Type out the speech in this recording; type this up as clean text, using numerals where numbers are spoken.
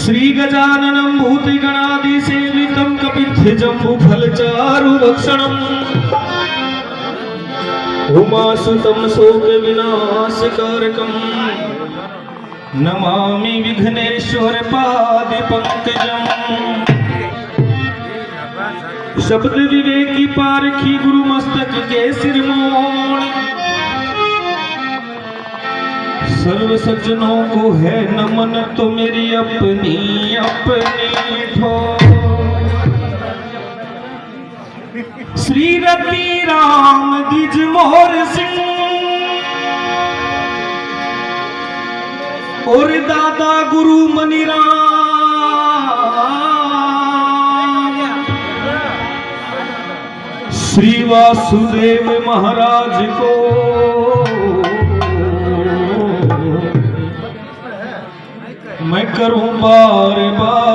श्री गजाननं भूतिगणादिसेवितं कपित्थजम्बुफलचारुभक्षणम् उमासुतं शोकविनाशकारकम् नमामि विघ्नेश्वर पादपङ्कजम्। शब्द विवेकी पारखी गुरु मस्तक के सिरमोण सर्व सज्जनों को है नमन तो मेरी अपनी अपनी ठोर। श्री रति राम द्विज मोहर सिंह और दादा गुरु मनीराम श्री वासुदेव महाराज को मैं करूं बार बार